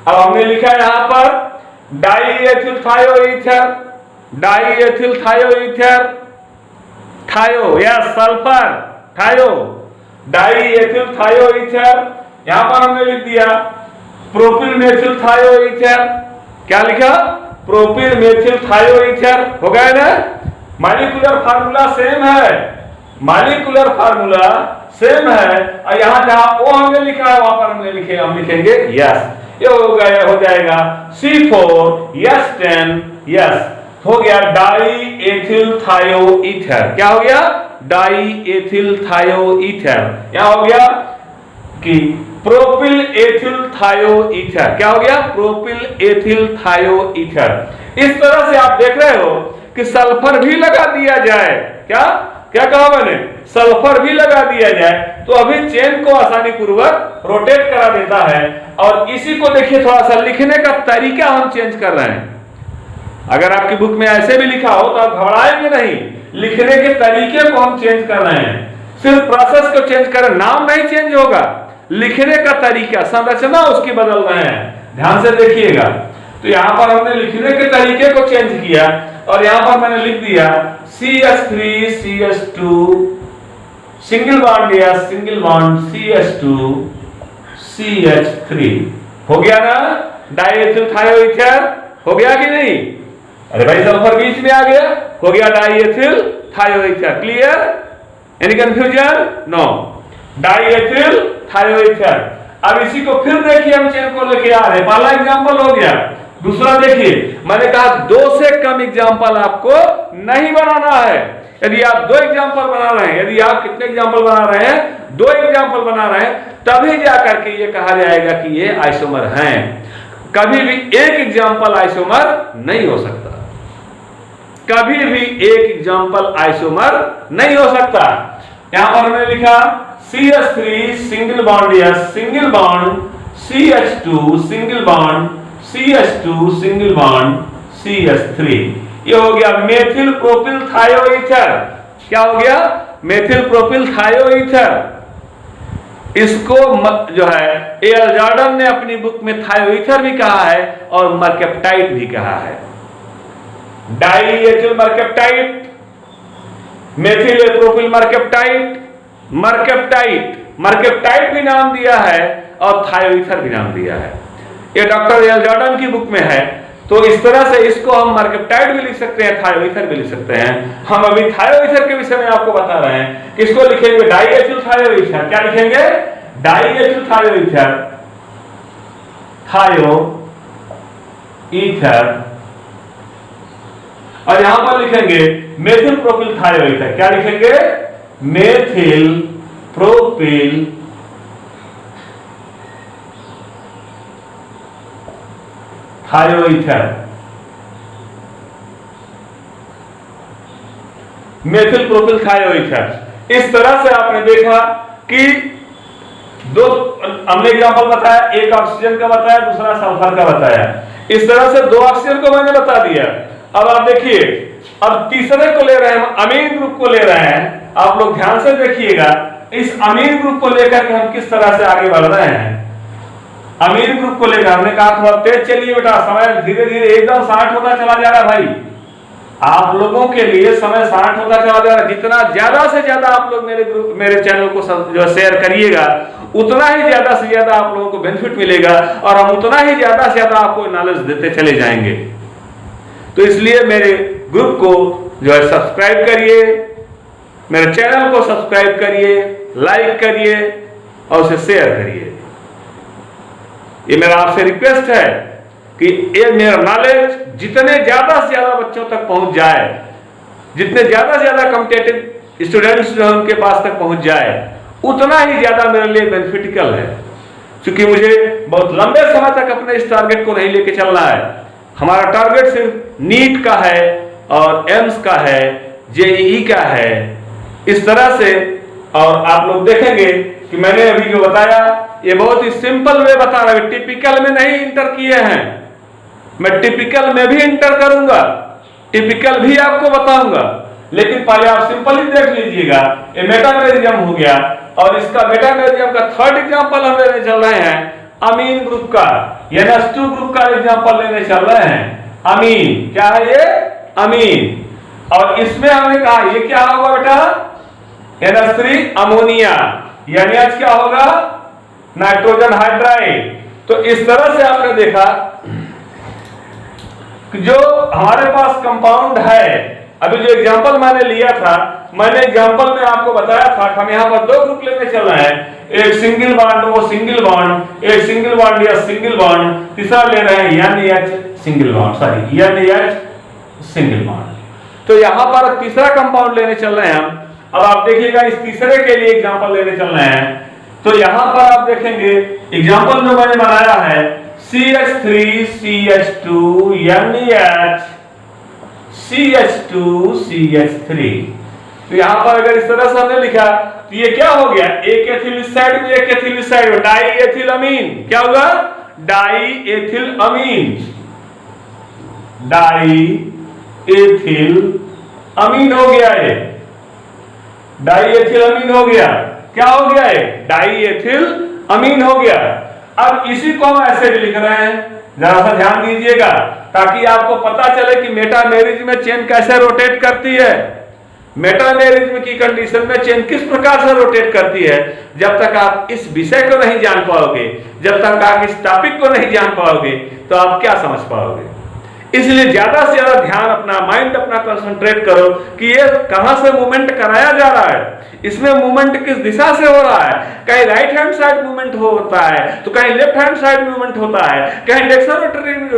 अब हमने लिखा यहां पर डाईएथिल थायोईथर, डाईएथिल थायोईथर, थायो या सल्फर, थायो, डाईएथिल थायोईथर। यहां पर हमने लिख दिया प्रोपिल मेथिल थायोईथर। क्या लिखा? Propyl methyl थायोईथर। हो गया ना? मॉलिक्यूलर फार्मूला सेम है, मॉलिक्यूलर फार्मूला सेम है। और यहां जहां ओ हमने लिखा है वहां पर हम लिखेंगे यस। ये हो गया, हो जाएगा C4H10 यस, हो गया डाईएथिल थायोईथर। क्या हो गया? डाईएथिल थायोईथर। यहां हो गया कि प्रोपिल एथिल थायोईथर। क्या हो गया? Propyl ethyl थायोईथर। इस तरह से आप देख रहे हो कि सल्फर भी लगा दिया जाए, क्या क्या कहा मैंने? सल्फर भी लगा दिया जाए तो अभी चेन को आसानी पूर्वक रोटेट करा देता है। और इसी को देखिए, थोड़ा सा लिखने का तरीका हम चेंज कर रहे हैं। अगर आपकी बुक में ऐसे भी लिखा हो तो आप घबराएंगे नहीं, लिखने के तरीके को हम चेंज कर रहे हैं। सिर्फ प्रोसेस को चेंज कर, नाम नहीं चेंज होगा, लिखने का तरीका, संरचना उसकी बदल रहे हैं। ध्यान से देखिएगा। तो यहां पर हमने लिखने के तरीके को चेंज किया और यहां पर मैंने लिख दिया CH3 CH2 सिंगल बॉन्ड या सिंगल बॉन्ड CH2 CH3। हो गया ना? डाईएथिल थायोईथर हो गया कि नहीं? अरे भाई सल्फर बीच में आ गया, हो गया diethyl thioether. Clear? Any confusion? No. Diethyl thioether. अब इसी को फिर देखिए, हम चेन को लेके आ रहे हैं। पहला एग्जांपल हो गया, दूसरा देखिए, मैंने कहा 2 से कम एग्जांपल आपको नहीं बनाना है। यदि आप 2 एग्जांपल बना रहे हैं, यदि आप कितने एग्जांपल बना रहे हैं? 2 एग्जांपल बना रहे हैं, तभी जाकर के ये कहा जाएगा कि ये आइसोमर हैं। कभी भी एक एग्जांपल आइसोमर नहीं हो सकता। कभी भी एक एग्जाम्पल आइसोमर नहीं हो सकता। यहां पर हमने लिखा CH3 single bond S, single bond CH2 single bond CH2 single bond CH3। ये हो गया मेथिल प्रोपिल थायोईथर। क्या हो गया? Methyl propyl थायोईथर। इसको जो है एल जॉर्डन ने अपनी बुक में थायोईथर भी कहा है और मरकेप्टाइट भी कहा है। डाई एथिल मरकेप्टाइट, मेथिल प्रोपिल मरकेप्टाइट, मरकेप्टाइट भी नाम दिया है और थायोईथर भी नाम दिया है। ये डॉक्टर एल जॉर्डन की बुक में है। तो इस तरह से इसको हम मरकेप्टाइट भी लिख सकते हैं, थायोईथर भी लिख सकते हैं। हम अभी थायोईथर के विषय में आपको बता रहे हैं। किसको लिखेंगे? डाईएथिल थायोईथर। क्या लिखेंगे? डाईएथिल थायोईथर, थायोईथर। और यहां पर लिखेंगे मेथिल प्रोपिल थायोईथर। क्या लिखेंगे? Methyl propyl थायोईथर, methyl propyl थायोईथर। इस तरह से आपने देखा कि दो हमने एग्जांपल बताया, एक ऑक्सीजन का बताया, दूसरा सल्फर का बताया। इस तरह से दो ऑक्सीजन को मैंने बता दिया। अब आप देखिए, अब तीसरे को ले रहे हैं, अमीन ग्रुप को ले रहे हैं। आप लोग ध्यान से देखिएगा, इस अमीन ग्रुप को लेकर के हम किस तरह से आगे बढ़ रहे हैं। अमीन ग्रुप को लेकर हमने कहा थोड़ा तेज चलिए बेटा, समय धीरे धीरे एकदम 60 होता चला जा रहा है भाई। आप लोगों के लिए समय 60 होता चला जा रहा है। जितना ज्यादा से ज्यादा आप लोग मेरे चैनल को जो शेयर करिएगा, उतना ही ज्यादा से ज्यादा आप लोगों को बेनिफिट मिलेगा और हम उतना ही ज्यादा से ज्यादा आपको नॉलेज देते चले जाएंगे। तो इसलिए मेरे ग्रुप को जो है सब्सक्राइब करिए, मेरे चैनल को सब्सक्राइब करिए, लाइक करिए और उसे शेयर करिए। ये मेरा आपसे रिक्वेस्ट है कि ये मेरा नॉलेज जितने ज्यादा से ज्यादा बच्चों तक पहुंच जाए, जितने ज्यादा से ज्यादा कॉम्पिटिटिव स्टूडेंट्स जो उनके पास तक पहुंच जाए, उतना ही ज्यादा मेरे लिए बेनिफिटिकल है। क्योंकि मुझे बहुत लंबे समय तक अपने इस टारगेट को नहीं लेके चलना है। हमारा टारगेट सिर्फ नीट का है और एम्स का है, जेईई का है, इस तरह से। और आप लोग देखेंगे कि मैंने अभी जो बताया ये बहुत ही सिंपल वे बता रहा है। टिपिकल में नहीं इंटर किए हैं, मैं टिपिकल में भी इंटर करूंगा, टिपिकल भी आपको बताऊंगा। लेकिन पहले आप सिंपल ही देख लीजिएगा। ये मेटामेरिज्म हो गया और इसका मेटामेरिज्म का थर्ड एग्जांपल हम लेने चल रहे हैं अमीन ग्रुप का, NH2 ग्रुप का एग्जांपल लेने चल रहे हैं। अमीन क्या है? ये अमीन। और इसमें हमने कहा ये क्या होगा बेटा? NH3 अमोनिया, यानी आज क्या होगा? Nitrogen hydride. तो इस तरह से आपने देखा कि जो हमारे पास कंपाउंड है, अभी जो एग्जांपल मैंने लिया था, मैंने एग्जांपल में आपको बताया था कि हम यहाँ पर दो ग्रुप लेने चल रहे हैं। एक सिंगल बॉन्ड, वो सिंगल बॉन्ड, एक सिंगल बॉन्ड या सिंगल बॉन्ड, तीसरा ले रहे हैं NH single bond, sorry NH single bond. तो यहाँ पर तीसरा कंपाउंड लेने चल रहे हैं हम। अब आप देखिएगा, इस तीसरे के लिए एग्जांपल लेने चल रहे हैं। तो यहां पर आप देखेंगे एग्जांपल जो मैंने बनाया है CH3 CH2 NH CH2 CH3। तो यहां पर अगर इस तरह से हमने लिखा तो ये क्या हो गया? एक एथिल इस साइड में, एक एथिल इस साइड में, डाई एथिल अमीन। क्या होगा? डाई एथिल अमीन, डाई एथिल अमीन हो गया। ये डाई एथिल अमीन हो गया। क्या हो गया? है डाई एथिल अमीन हो गया। अब इसी को हम ऐसे भी लिख रहे हैं, जरा सा ध्यान दीजिएगा ताकि आपको पता चले कि मेटामेरिज्म में चेन कैसे रोटेट करती है। मेटामेरिज्म की कंडीशन में चेन किस प्रकार से रोटेट करती है। जब तक आप इस विषय को नहीं जान पाओगे, जब तक आप इस टॉपिक को नहीं जान पाओगे, तो आप क्या समझ पाओगे। इसलिए ज्यादा से ज्यादा ध्यान अपना, माइंड अपना कंसंट्रेट करो कि ये कहां से मूवमेंट कराया जा रहा है, इसमें मूवमेंट किस दिशा से हो रहा है। कहीं राइट हैंड साइड मूवमेंट होता है तो कहीं लेफ्ट हैंड साइड मूवमेंट होता है, कहीं डेक्सो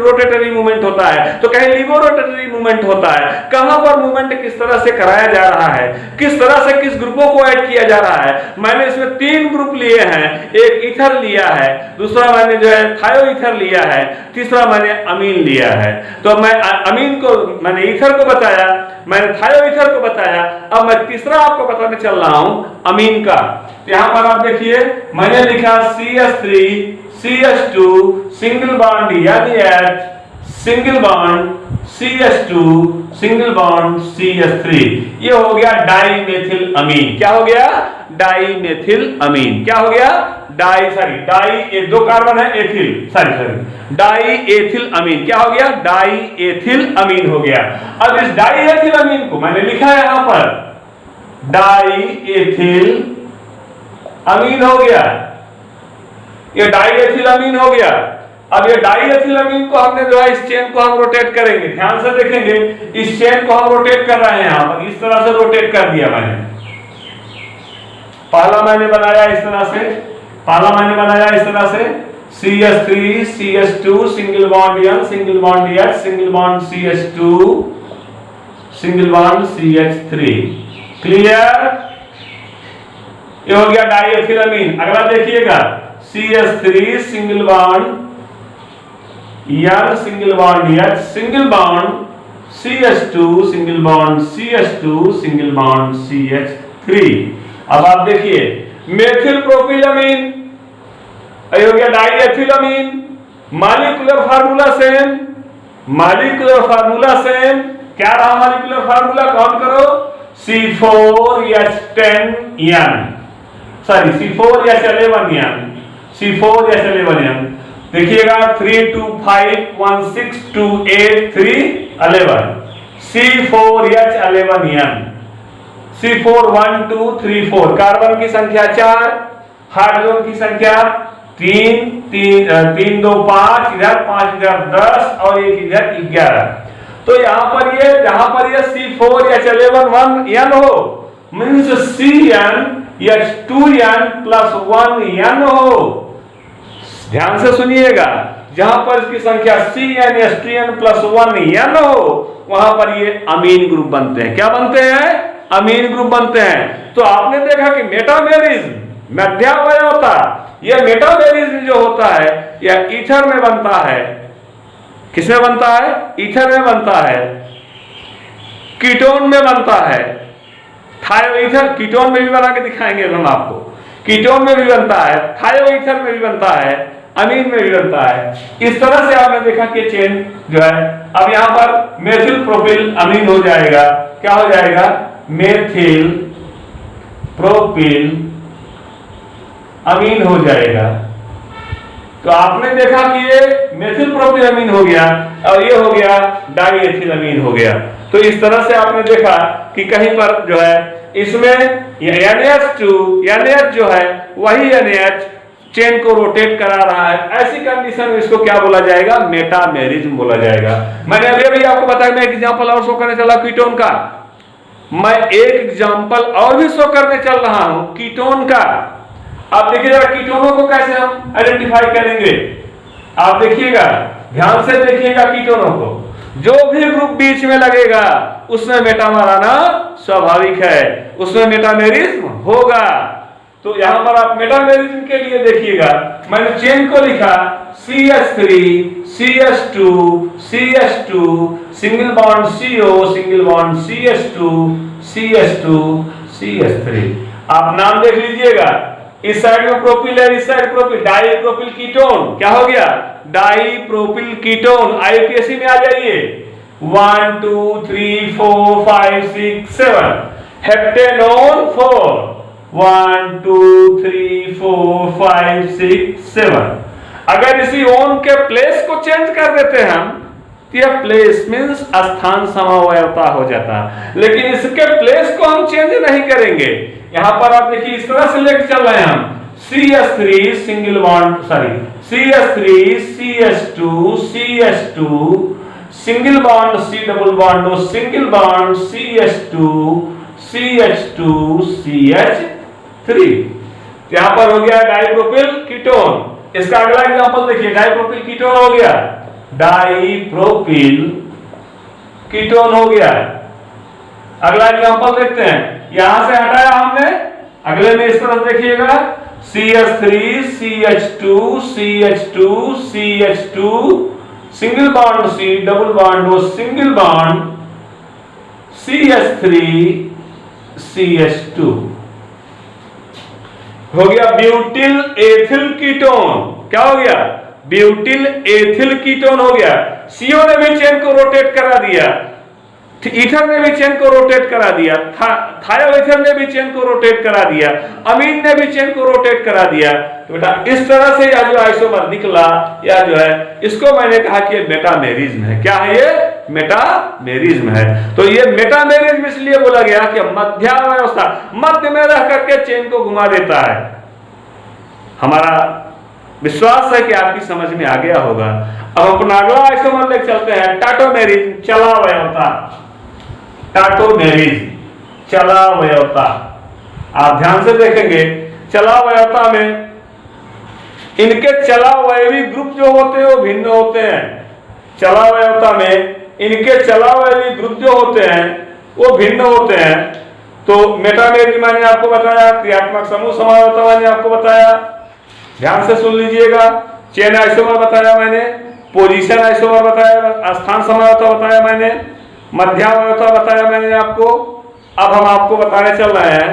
रोटेटरी मूवमेंट होता है तो कहीं लीवो रोटेटरी मूवमेंट होता है। कहां पर मूवमेंट किस तरह से कराया जा रहा है, किस तरह से किस ग्रुपों को ऐड किया जा रहा है। मैंने इसमें 3 ग्रुप लिए हैं, एक ईथर लिया है, दूसरा मैंने जो है थायोईथर लिया है, तीसरा मैंने अमीन लिया है। तो मैं अमीन को, मैंने ईथर को बताया, मैंने थायोईथर को बताया, अब मैं तीसरा आपको बताने चल रहा हूं अमीन का। तो यहां पर आप देखिए मैंने लिखा CH3 CH2 single bond NH single bond CH2 single bond CH3, ये हो गया डाइमेथिल अमीन। क्या हो गया? डाइमेथिल अमीन। क्या हो गया? डाई, दो कार्बन है एथिल, डाई एथिल अमीन। क्या हो गया? डाई एथिल अमीन हो गया। अब इस डाई एथिल अमीन को मैंने लिखा है यहां पर डाई एथिल अमीन हो गया, ये डाई एथिल अमीन हो गया। अब ये डाई एथिल अमीन को हमने जो है इस चेन को हम रोटेट करेंगे, ध्यान से देखेंगे, इस चेन को हम रोटेट कर रहे हैं यहां पर, इस तरह से रोटेट कर दिया मैंने। पहला मैंने बनाया इस तरह से, CH3 CH2 single bond N single bond H single bond CH2 single bond CH3। Clear? ये हो गया डाइएथिल अमीन। अगला देखिएगा CH3 single bond N single bond H single bond CH2 single bond CH2 single bond CH3। अब आप देखिए मेथिल प्रोपिलअमीन, ये हो गया डाइएथिल अमीन। मॉलिक्यूलर फार्मूला सेम, क्या रहा मॉलिक्यूलर फार्मूला? काउंट करो, C4H11N, देखिएगा 3 2 5 1 6 2 8 3 11, C4H11N, C4 1 2 3 4, कार्बन की संख्या 4, हाइड्रोजन की संख्या 3 3 2 5, इधर 5 इधर 10 और एक इधर 11। तो यहां पर ये जहां पर ये C4H11N हो मींस CnH2n + 1n हो। ध्यान से सुनिएगा, जहां पर इसकी संख्या CnH2n + 1n हो वहां पर ये अमीन ग्रुप बनते हैं। क्या बनते हैं? अमीन ग्रुप बनते हैं। तो आपने देखा कि मेटामेरिज्म मध्यावयवता, यह मेटामेरिज्म जो होता है यह ईथर में बनता है। किसमें बनता है? ईथर में बनता है, कीटोन में बनता है, थायोईथर कीटोन में भी बना के दिखाएंगे हम आपको, कीटोन में भी बनता है, थायोईथर में भी बनता है, अमीन में भी बनता है। इस तरह से आपने देखा कि चेन जो है, अब यहां पर मेथिल प्रोपिल अमीन हो जाएगा। क्या हो जाएगा? मेथिल प्रोपिल अमीन हो जाएगा। तो आपने देखा कि ये मेथिल प्रोपिल अमीन हो गया और ये हो गया डाइएथिल अमीन हो गया। तो इस तरह से आपने देखा कि कहीं पर जो है इसमें NH जो है वही NH चेन को रोटेट करा रहा है। ऐसी कंडीशन में इसको क्या बोला जाएगा? मेटामेरिज्म बोला जाएगा। मैंने अभी आपको बताया, मैं एग्जांपल और शो करने चला कीटोन का, मैं एक एग्जांपल और भी शो करने चल रहा हूं कीटोन का। आप देखिएगा कीटोनों को कैसे हम आइडेंटिफाई करेंगे। आप देखिएगा, ध्यान से देखिएगा कीटोनों को, जो भी ग्रुप बीच में लगेगा उसमें मेटामर आना स्वाभाविक है, उसमें मेटामेरिज्म होगा। तो यहां पर आप मेटामेरिज्म के लिए देखिएगा, मैंने चेन को लिखा CH3 CH2 CH2 single bond CO single bond CH2 CH2 CH3। आप नाम देख लीजिएगा, इस साइड में प्रोपिल है, इस साइड प्रोपिल, डाइप्रोपिल कीटोन। क्या हो गया? डाइप्रोपिल कीटोन। आईयूपीएसी में आ जाइए, 1 2 3 4 5 6 7, हेप्टेनोन 4, 1 2 3 4 5 6 7। अगर इसी ओन के प्लेस को चेंज कर देते हम तो यह प्लेस मींस स्थान समवायता हो जाता, लेकिन इसके प्लेस को हम चेंज नहीं करेंगे। यहां पर आप देखिए इस तरह से लेकर चल रहे हैं हम, CH3 single bond CH3 CH2 CH2 single bond C double bond single bond CH2 CH2 CH3। यहां पर हो गया डाइप्रोपिल कीटोन। इसका अगला एग्जांपल देखिए, डाइप्रोपिल कीटोन हो गया, डाइप्रोपिल कीटोन हो गया। अगला एग्जांपल देखते हैं, यहां से हटाया हमने, अगले में इस तरह देखिएगा CH3 CH2 CH2 CH2 single bond C, double bond O, single bond CH3 CH2 हो गया ब्यूटिल एथिल कीटोन। क्या हो गया? ब्यूटिल एथिल कीटोन हो गया। CO ने भी चेन को रोटेट करा दिया, ईथर ने भी चेन को रोटेट करा दिया, थायोईथर ने भी चेन को रोटेट करा दिया, अमीन ने भी चेन को रोटेट करा दिया। तो बेटा इस तरह से यह जो आइसोमर निकला, या जो है इसको मैंने कहा कि मेटामेरिज्म है। क्या है ये? मेटामेरिज्म है। तो ये मेटामेरिज्म इसलिए बोला गया कि मध्यावस्था, मध्य में रह करके चेन को घुमा देता है। हमारा विश्वास है कि आपकी समझ में आ गया होगा। अब अपना अगला आइसोमर लेकर चलते हैं, टाटोमेरिज्म, चलावयवता। टाटोमेरिज्म, चलावयवता। आप ध्यान से देखेंगे, चलावयवता में इनके चलावयवी ग्रुप जो होते हैं वो भिन्न होते हैं। चलावयवता में इनके चलावयवी ग्रुप जो होते हैं वो भिन्न होते हैं। तो मेटामेरिज्म मैंने आपको बताया, क्रियात्मक समूह समावयवता मैंने आपको बताया, ध्यान से सुन लीजिएगा। चेन आइसोमर बताया मैंने, पोजीशन आइसोमर बताया, स्थान समावयवता बताया मैंने, मध्यावयवता बताया मैंने आपको। अब हम आपको बताने चल रहे हैं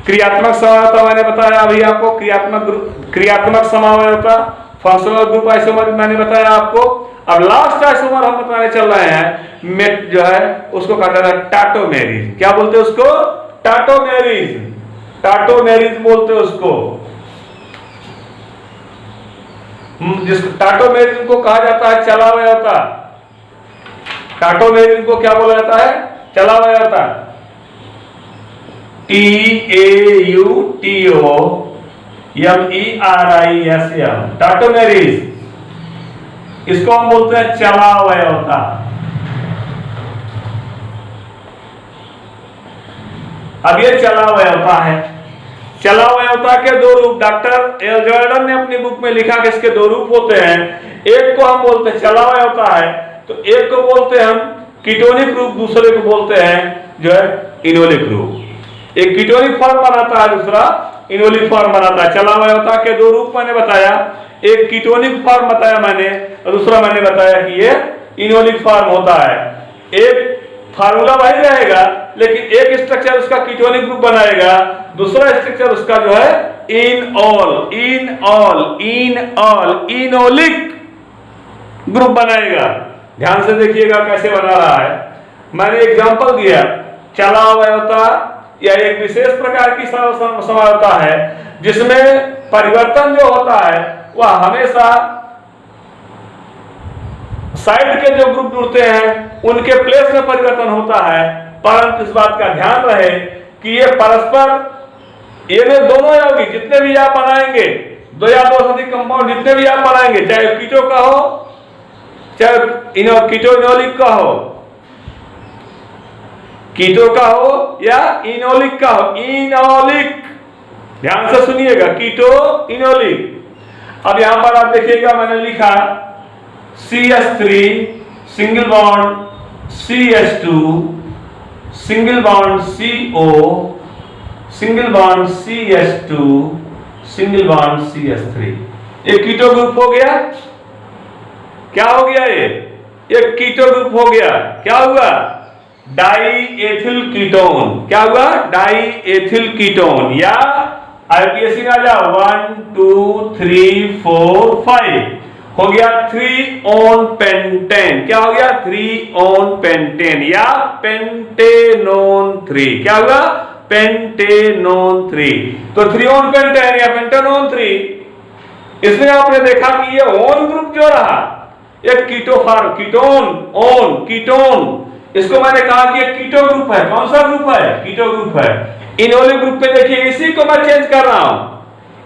क्रियात्मक समावयवता। मैंने बताया अभी आपको क्रियात्मक समावयवता, फंक्शनल ग्रुप आइसोमर मैंने बताया आपको। अब लास्ट आइसोमर हम बताने चल रहे हैं, जो है उसको कहते हैं टाटोमेरिज्म। क्या बोलते हैं उसको? टाटोमेरिज्म। टाटोमेरिज्म बोलते हैं उसको, जिसको टाटोमेरिज्म को कहा जाता है चलावयवता। टाटोमेरिज्म को क्या बोला जाता है? चलावयवता। TAUTOMERISM, टाटोमेरिज्म, इसको हम बोलते हैं चलावयवता। अब ये चलावयवता है। चलावयवता के दो रूप, डॉक्टर एल जॉर्डन ने अपनी बुक में लिखा कि इसके दो रूप होते हैं। एक को हम बोलते हैं चलावयवता है, तो एक को बोलते हैं हम कीटोनिक रूप, दूसरे को बोलते हैं जो है इनोलिक रूप। एक कीटोनिक फॉर्म बनाता है, दूसरा इनोलिक फॉर्म बनाता है। चलावयवता के दो रूप मैंने बताया, एक कीटोनिक फॉर्म बताया मैंने, और दूसरा मैंने बताया कि ये इनोलिक फॉर्म होता है। एक फार्मूला वही रहेगा, लेकिन एक स्ट्रक्चर उसका कीटोनिक ग्रुप बनाएगा, दूसरा स्ट्रक्चर उसका जो है इनोलिक ग्रुप बनाएगा। ध्यान से देखिएगा कैसे बना रहा है। मैंने एग्जांपल दिया, चलावयवता या एक विशेष प्रकार की समावयवता है जिसमें परिवर्तन जो होता है वह हमेशा साइड के जो ग्रुप जुड़ते हैं उनके प्लेस में परिवर्तन होता है, परंतु इस बात का ध्यान रहे कि ये परस्पर, ये दोनों यौगिक जितने भी आप बनाएंगे, दो या दो से अधिक कंपाउंड जितने भी आप बनाएंगे, चाहे कीटो का हो चाहे कीटो इनोलिक का हो, कीटो का हो या इनोलिक का हो, इनोलिक, ध्यान से सुनिएगा, कीटो इनोलिक। अब यहां पर आप देखिएगा मैंने लिखा CH3 single bond CH2 single bond CO single bond CH2 single bond CH3। एक कीटो ग्रुप हो गया। क्या हो गया? ये कीटो ग्रुप हो गया। क्या हुआ? Die ethyl ketone. क्या हुआ? Die ethyl ketone. या आईपीएससी में आ जाओ, 1 2 3 4 5 हो गया 3 ऑन पेंटेन। क्या हो गया? 3 ऑन पेंटेन या पेंटेनोन 3। क्या हुआ? पेंटेनोन 3। तो 3 ऑन पेंटेन या पेंटेनोन 3, इसमें आपने देखा कि ये ऑन ग्रुप जो रहा, एक कीटोन, इसको मैंने कहा कि एक कीटो ग्रुप है। कौन सा ग्रुप है? कीटो ग्रुप है। इनोलिक ग्रुप पे देखिए, इसी को मैं चेंज कर रहा हूं,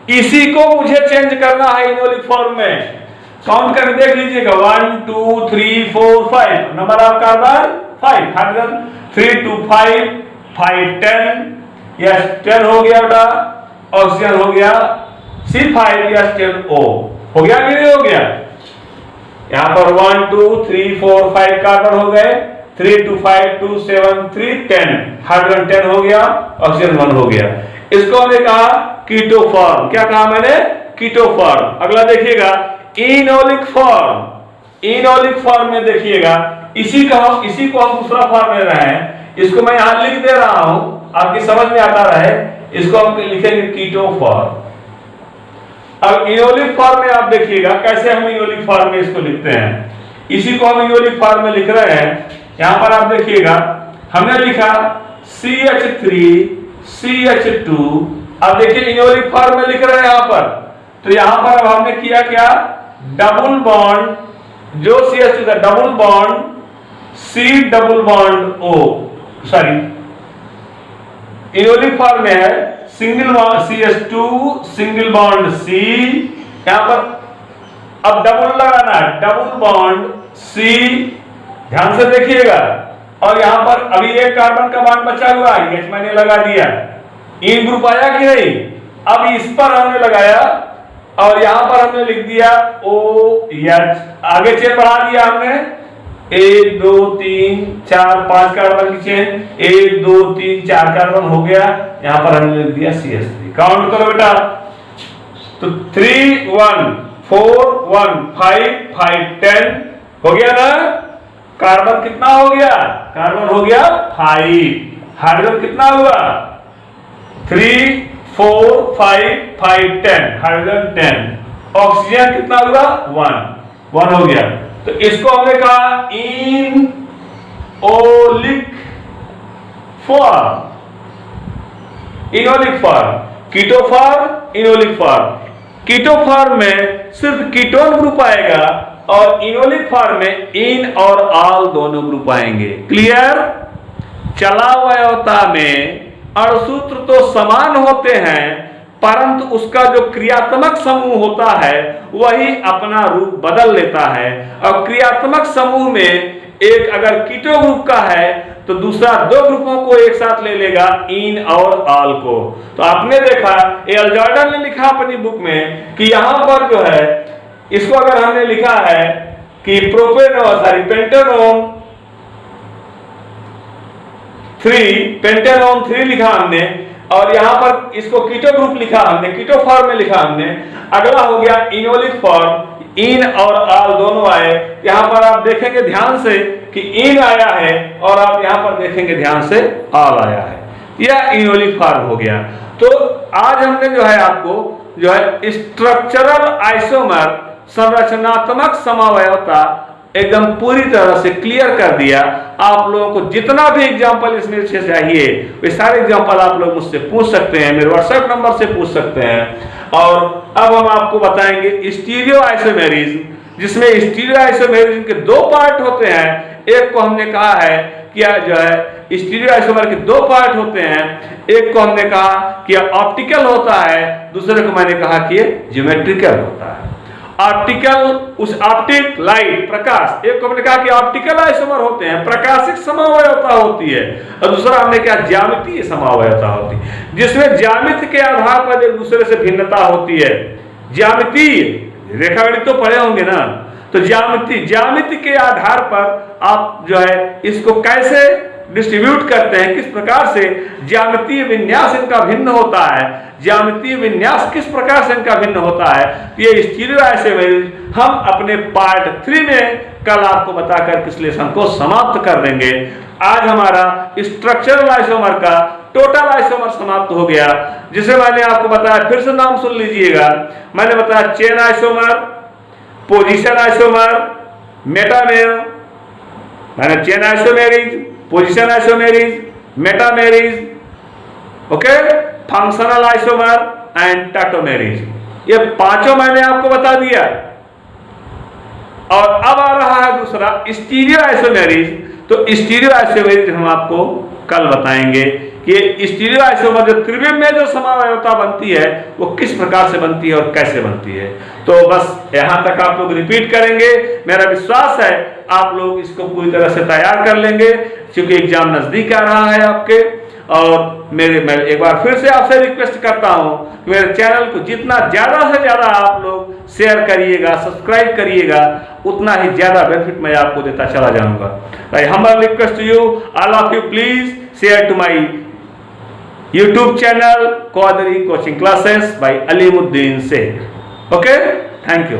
इसी को मुझे चेंज करना है इनोलिक फॉर्म में। काउंट करके देख लीजिएगा, 1 2 3 4 5 number of carbon 5, hydrogen 3 2 5 5 10, yes 10 हो गया बेटा, ऑक्सीजन हो गया C5, यस 10O हो गया कि नहीं हो गया? यहां पर 1 2 3 4 5 कार्बन हो गए, 3 2 5 2 7 3 10, हाइड्रोजन 10 हो गया, ऑक्सीजन 1 हो गया। इसको हमने कहा कीटो फॉर्म। क्या कहा मैंने? Keto form. अगला देखिएगा, इनोलिक फॉर्म। इनोलिक फॉर्म में देखिएगा, इसी को हम दूसरा फॉर्म ले रहे हैं, इसको मैं यहां लिख दे रहा हूं, आपकी समझ में आता रहे। इसको हम लिखेंगे कीटो फॉर्म। अब इनोलिक फॉर्म में आप देखिएगा कैसे हम इनोलिक फॉर्म में इसको लिखते हैं। इसी को हम इनोलिक फॉर्म में लिख रहे हैं। यहां पर आप देखिएगा हमने लिखा CH3 CH2। अब देखिए इनोलिक फॉर्म में लिख रहे हैं यहां पर, तो यहां पर अब हमने किया क्या, डबल बॉन्ड, जो CH2 था double bond C double bond O, sorry enolic form में है single bond CH2 single bond C, यहां पर अब डबल लगाना है, डबल बॉन्ड C, ध्यान से देखिएगा। और यहां पर अभी एक कार्बन का बॉन्ड बचा हुआ है, ये मैंने लगा दिया, इन ग्रुप आया कि नहीं, अब इस पर हमने लगाया और यहां पर हमने लिख दिया OH, आगे चेन बढ़ा दिया हमने, 1 2 3 4 5 कार्बन की चेन, 1 2 3 4 कार्बन हो गया, यहां पर हमने लिख दिया CH3। काउंट करो बेटा, तो 3 1 4 1 5 5 10 हो गया ना। कार्बन कितना हो गया, कार्बन हो गया 5, हाइड्रोजन कितना हुआ 3 4 5 5 10, हाइड्रोजन 10, ऑक्सीजन कितना हुआ 1 हो गया। तो इसको हमने कहा enolic form, enolic form, keto form, enolic form. Keto form में सिर्फ कीटोन ग्रुप आएगा और इनोलिक फॉर्म में इन और ऑल दोनों ग्रुप आएंगे। क्लियर। चलावयवता में अणुसूत्र तो समान होते हैं, परंतु उसका जो क्रियात्मक समूह होता है वही अपना रूप बदल लेता है। और क्रियात्मक समूह में एक अगर कीटो ग्रुप का है तो दूसरा 2 ग्रुपों को एक साथ ले लेगा, इन और ऑल को। तो आपने देखा एल जॉर्डन ने लिखा अपनी बुक में कि यहां पर जो है, इसको अगर हमने लिखा है कि पेंटेनोन 3 लिखा हमने, और यहां पर इसको कीटो ग्रुप लिखा हमने, कीटो फॉर्म में लिखा हमने। अगला हो गया इनोलिक फॉर्म, इन और ऑल दोनों आए। यहां पर आप देखेंगे ध्यान से कि इन आया है और आप यहां पर देखेंगे ध्यान से ऑल आया है, यह इनोलिक फॉर्म हो गया। तो आज हमने जो है आपको जो है स्ट्रक्चरल आइसोमर, संरचनात्मक समवयवता एकदम पूरी तरह से क्लियर कर दिया। आप लोगों को जितना भी एग्जांपल इसमें से चाहिए वे सारे एग्जांपल आप लोग मुझसे पूछ सकते हैं, मेरे व्हाट्सएप नंबर से पूछ सकते हैं। और अब हम आपको बताएंगे स्टीरियो आइसोमेरिज्म, जिसमें स्टीरियो आइसोमेरिज्म के 2 पार्ट होते हैं। एक को हमने कहा है कि जो है स्टीरियो आइसोमर के 2 पार्ट होते हैं, एक को हमने कहा कि ऑप्टिकल होता है, दूसरे को मैंने कहा कि ज्योमेट्रिकल होता है। ऑप्टिकल, उस ऑप्टिक लाइट प्रकाश, एक को हमने कहा कि ऑप्टिकल आइसोमर होते हैं, प्रकाशिक समवयवता होती है, और दूसरा हमने कहा ज्यामितीय समवयवता होती है, जिसमें ज्यामिति के आधार पर एक दूसरे से भिन्नता होती है। ज्यामितीय रेखागणित तो पढ़े होंगे ना, तो ज्यामिति के आधार पर आप जो है इसको कैसे डिस्ट्रीब्यूट करते हैं, किस प्रकार से ज्यामितीय विन्यास इनका भिन्न होता है, ज्यामितीय विन्यास किस प्रकार से इनका भिन्न होता है, ये स्टीरियो आइसोमेरिज्म हम अपने पार्ट 3 में कल आपको बताकर इस लेसन को समाप्त कर देंगे। आज हमारा स्ट्रक्चरल आइसोमर का टोटल आइसोमर समाप्त हो गया, जिसे मैंने आपको बताया, फिर से नाम सुन लीजिएगा। मैंने बताया chain isomer, position isomer, metamer, मैंने chain isomerism, position isomerism, metamerism, okay, functional isomer and tautomerism, ये 5 मैंने आपको बता दिया। और अब आ रहा है दूसरा स्टीरियो आइसोमेरिज्म। तो स्टीरियो आइसोमेरिज्म हम आपको कल बताएंगे कि स्टीरियो आइसोमर जो त्रिविम में जो समवयवता बनती है वो किस प्रकार से बनती है और कैसे बनती है। तो बस यहाँ तक आप लोग रिपीट करेंगे, मेरा विश्वास है आप लोग इसको पूरी तरह से तैयार कर लेंगे, क्योंकि एग्जाम नजदीक आ रहा है आपके। और मैं एक बार फिर से आपसे रिक्वेस्ट करता हूं कि मेरे चैनल को जितना ज्यादा से ज्यादा आप लोग शेयर करिएगा, सब्सक्राइब करिएगा, उतना ही ज्यादा बेनिफिट मैं आपको देता चला जाऊंगा। I humble request to you, all of you, please share to my YouTube channel Quadri Coaching Classes by Alimuddin Sheikh. Okay, thank you.